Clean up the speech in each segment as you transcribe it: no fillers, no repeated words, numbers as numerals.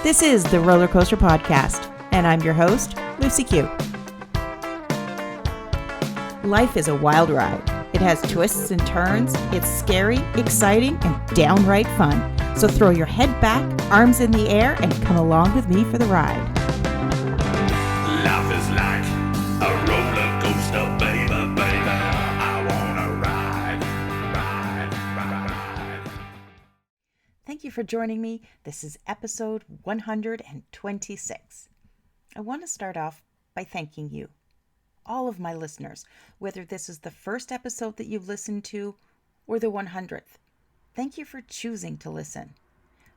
This is the Roller Coaster Podcast, and I'm your host, Lucy Q. Life is a wild ride. It has twists and turns. It's scary, exciting, and downright fun. So throw your head back, arms in the air, and come along with me for the ride. Life is like a roller coaster, baby, baby. I wanna ride. Thank you for joining me. This is episode 126. I want to start off by thanking you, all of my listeners, whether this is the first episode that you've listened to or the 100th. Thank you for choosing to listen.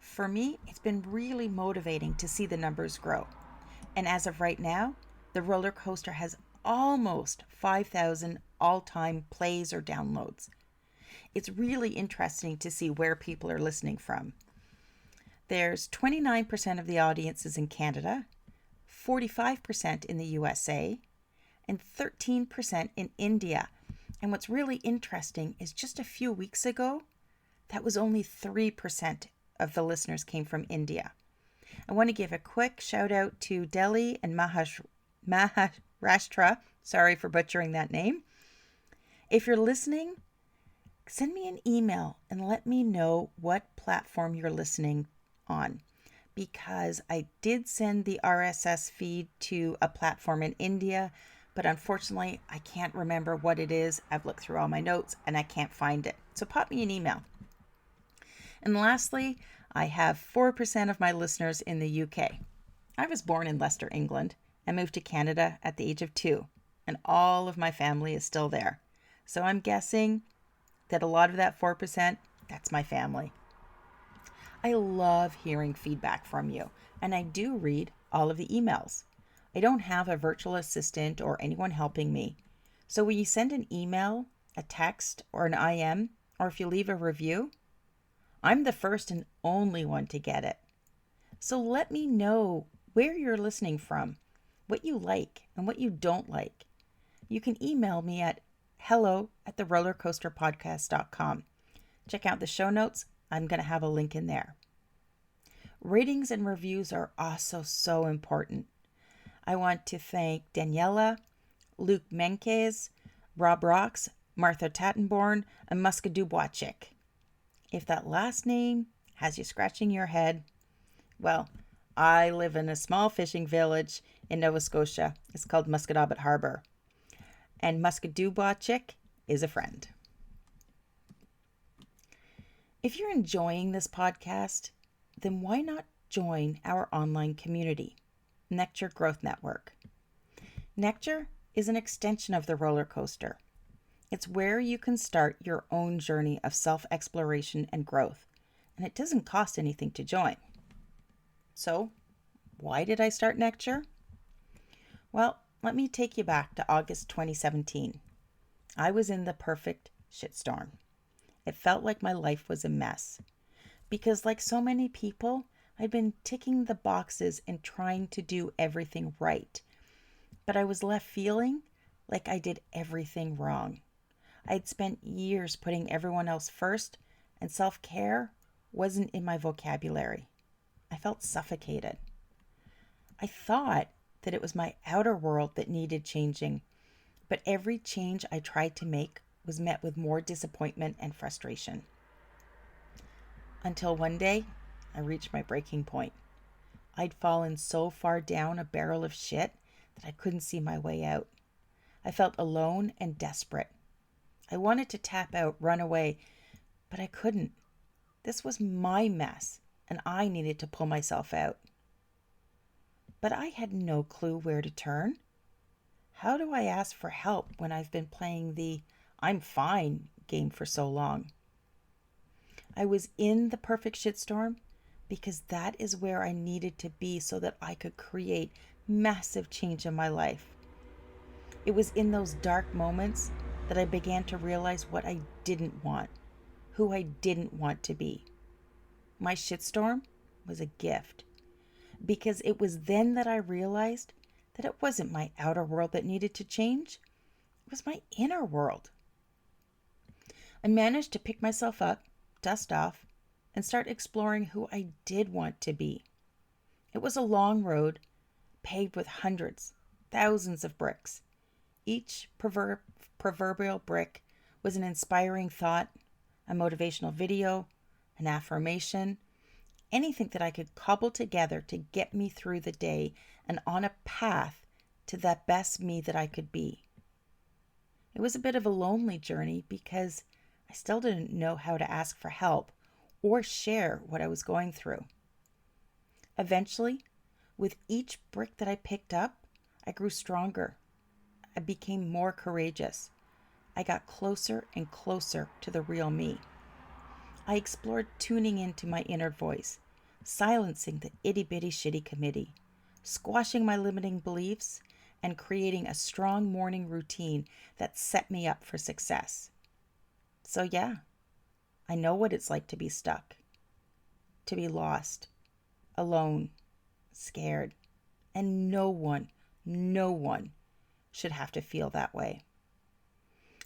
For me, it's been really motivating to see the numbers grow. And as of right now, the roller coaster has almost 5,000 all-time plays or downloads. It's really interesting to see where people are listening from. There's 29% of the audience is in Canada, 45% in the USA, and 13% in India. And what's really interesting is just a few weeks ago, that was only 3% of the listeners came from India. I want to give a quick shout out to Delhi and Maharashtra. Sorry for butchering that name. If you're listening, send me an email and let me know what platform you're listening on, because I did send the RSS feed to a platform in India, but unfortunately I can't remember what it is. I've looked through all my notes and I can't find it. So pop me an email. And lastly, I have 4% of my listeners in the UK. I was born in Leicester, England, and moved to Canada at the age of 2, and all of my family is still there. So I'm guessing that a lot of that 4%, that's my family. I love hearing feedback from you, and I do read all of the emails. I don't have a virtual assistant or anyone helping me. So when you send an email, a text, or an IM, or if you leave a review, I'm the first and only one to get it. So let me know where you're listening from, what you like and what you don't like. You can email me at hello@therollercoasterpodcast.com. Check out the show notes. I'm going to have a link in there. Ratings and reviews are also so important. I want to thank Daniela, Luke Menkes, Rob Rocks, Martha Tattenborn, and Muska Dubwachik. If that last name has you scratching your head, well, I live in a small fishing village in Nova Scotia. It's called Musquodoboit Harbor. And Muska Dubwachik is a friend. If you're enjoying this podcast, then why not join our online community, Necture Growth Network? Necture is an extension of the roller coaster. It's where you can start your own journey of self-exploration and growth, and it doesn't cost anything to join. So, why did I start Necture? Well, let me take you back to August 2017. I was in the perfect shitstorm. It felt like my life was a mess. Because like so many people, I'd been ticking the boxes and trying to do everything right. But I was left feeling like I did everything wrong. I'd spent years putting everyone else first, and self-care wasn't in my vocabulary. I felt suffocated. I thought that it was my outer world that needed changing, but every change I tried to make was met with more disappointment and frustration. Until one day, I reached my breaking point. I'd fallen so far down a barrel of shit that I couldn't see my way out. I felt alone and desperate. I wanted to tap out, run away, but I couldn't. This was my mess, and I needed to pull myself out. But I had no clue where to turn. How do I ask for help when I've been playing the I'm fine game for so long? I was in the perfect shitstorm because that is where I needed to be so that I could create massive change in my life. It was in those dark moments that I began to realize what I didn't want, who I didn't want to be. My shitstorm was a gift, because it was then that I realized that it wasn't my outer world that needed to change. It was my inner world. I managed to pick myself up, dust off, and start exploring who I did want to be. It was a long road, paved with hundreds, thousands of bricks. Each proverbial brick was an inspiring thought, a motivational video, an affirmation, anything that I could cobble together to get me through the day and on a path to that best me that I could be. It was a bit of a lonely journey because I still didn't know how to ask for help or share what I was going through. Eventually, with each brick that I picked up, I grew stronger. I became more courageous. I got closer and closer to the real me. I explored tuning into my inner voice, silencing the itty-bitty shitty committee, squashing my limiting beliefs, and creating a strong morning routine that set me up for success. So yeah, I know what it's like to be stuck, to be lost, alone, scared, and no one should have to feel that way.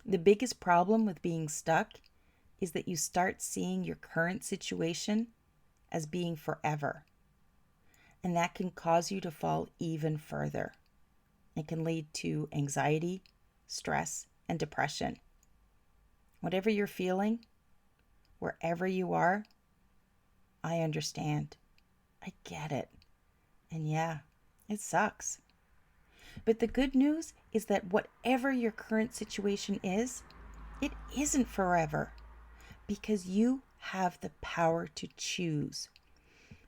The biggest problem with being stuck is that you start seeing your current situation as being forever. And that can cause you to fall even further. It can lead to anxiety, stress, and depression. Whatever you're feeling, wherever you are, I understand. I get it. And yeah, it sucks. But the good news is that whatever your current situation is, it isn't forever. Because you have the power to choose.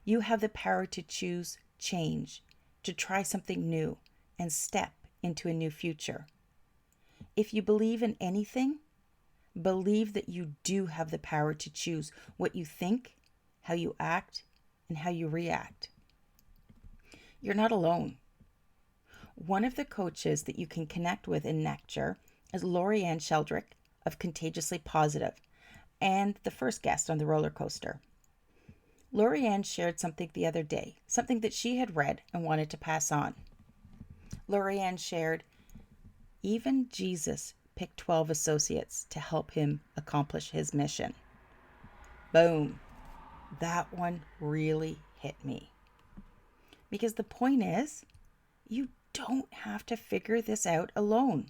You have the power to choose change, to try something new, and step into a new future. If you believe in anything, believe that you do have the power to choose what you think, how you act, and how you react. You're not alone. One of the coaches that you can connect with in Necture is Lorianne Sheldrick of Contagiously Positive, and the first guest on the roller coaster. Lorianne shared something the other day, something that she had read and wanted to pass on. Lorianne shared, even Jesus picked 12 associates to help him accomplish his mission. Boom. That one really hit me. Because the point is, you don't have to figure this out alone.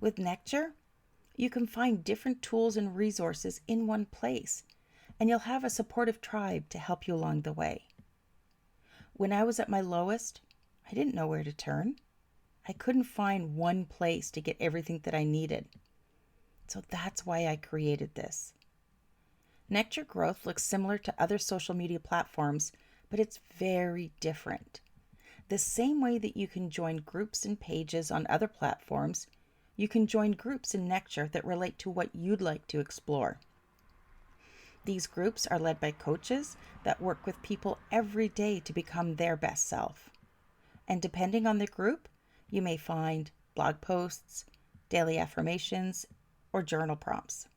With Necture, you can find different tools and resources in one place, and you'll have a supportive tribe to help you along the way. When I was at my lowest, I didn't know where to turn. I couldn't find one place to get everything that I needed. So that's why I created this. Necture Growth looks similar to other social media platforms, but it's very different. The same way that you can join groups and pages on other platforms, you can join groups in Necture that relate to what you'd like to explore. These groups are led by coaches that work with people every day to become their best self. And depending on the group, you may find blog posts, daily affirmations, or journal prompts.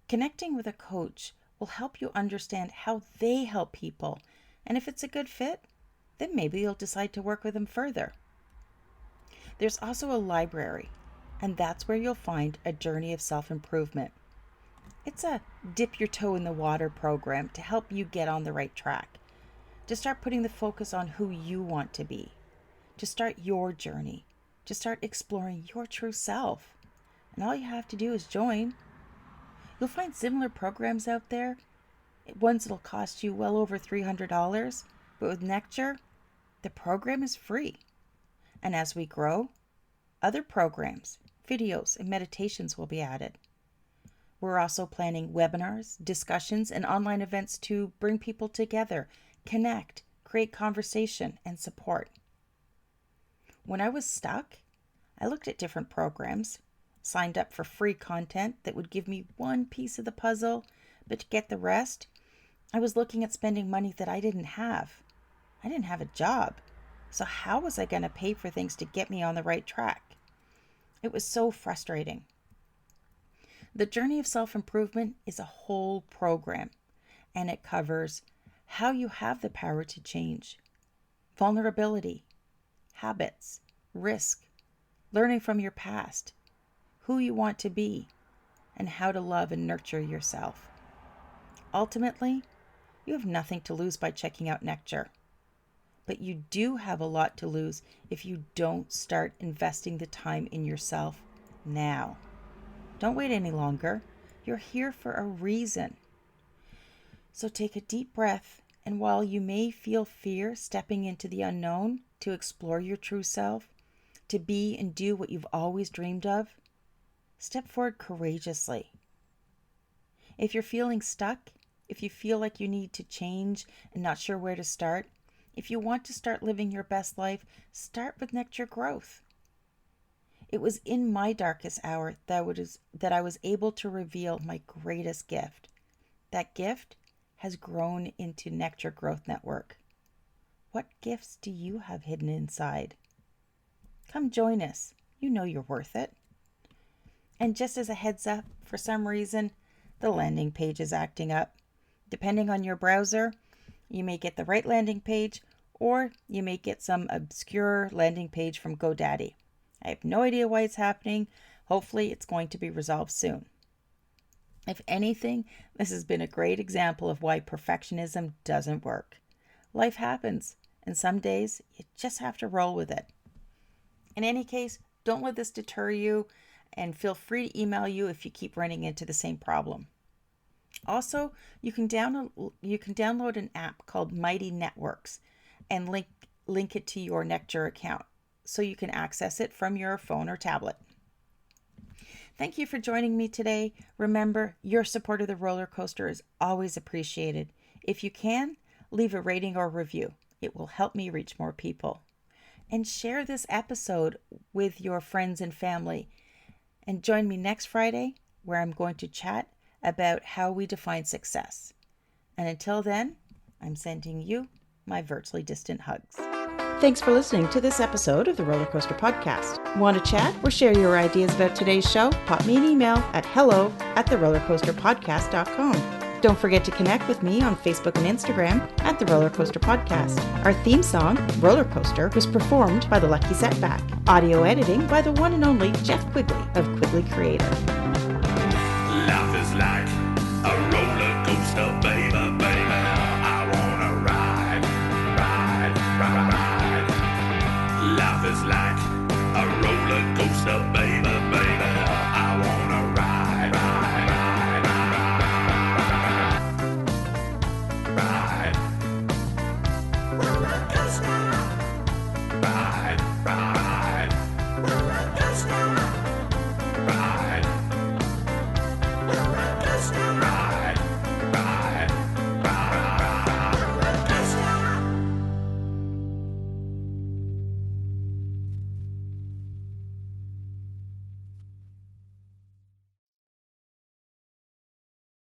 Connecting with a coach will help you understand how they help people, and if it's a good fit, then maybe you'll decide to work with them further. There's also a library, and that's where you'll find a journey of self-improvement. It's a dip your toe in the water program to help you get on the right track, to start putting the focus on who you want to be, to start your journey, to start exploring your true self. And all you have to do is join. You'll find similar programs out there, ones that'll cost you well over $300, but with Necture, the program is free. And as we grow, other programs, videos, and meditations will be added. We're also planning webinars, discussions, and online events to bring people together, connect, create conversation, and support. When I was stuck, I looked at different programs, signed up for free content that would give me one piece of the puzzle, but to get the rest, I was looking at spending money that I didn't have. I didn't have a job, so how was I going to pay for things to get me on the right track? It was so frustrating. The journey of self-improvement is a whole program, and it covers how you have the power to change, vulnerability, habits, risk, learning from your past, who you want to be, and how to love and nurture yourself. Ultimately, you have nothing to lose by checking out Necture. but you do have a lot to lose if you don't start investing the time in yourself now. Don't wait any longer. You're here for a reason. So take a deep breath, and while you may feel fear stepping into the unknown to explore your true self, to be and do what you've always dreamed of, step forward courageously. If you're feeling stuck, if you feel like you need to change and not sure where to start, if you want to start living your best life, start with Necture Growth. It was in my darkest hour that I was able to reveal my greatest gift. That gift has grown into Necture Growth Network. What gifts do you have hidden inside? Come join us. You know you're worth it. And just as a heads up, for some reason, the landing page is acting up. Depending on your browser, you may get the right landing page, or you may get some obscure landing page from GoDaddy. I have no idea why it's happening. Hopefully it's going to be resolved soon. If anything, this has been a great example of why perfectionism doesn't work. Life happens, and some days you just have to roll with it. In any case, don't let this deter you, and feel free to email you if you keep running into the same problem. Also, you can download an app called Mighty Networks and link it to your Necture account so you can access it from your phone or tablet. Thank you for joining me today. Remember, your support of the roller coaster is always appreciated. If you can, leave a rating or review. It will help me reach more people. And share this episode with your friends and family. And join me next Friday, where I'm going to chat about how we define success. And until then, I'm sending you my virtually distant hugs. Thanks for listening to this episode of the Roller Coaster Podcast. Want to chat or share your ideas about today's show? Pop me an email at hello@therollercoasterpodcast.com. Don't forget to connect with me on Facebook and Instagram at The Roller Coaster Podcast. Our theme song, Roller Coaster, was performed by The Lucky Setback. Audio editing by the one and only Jeff Quigley of Quigley Creator.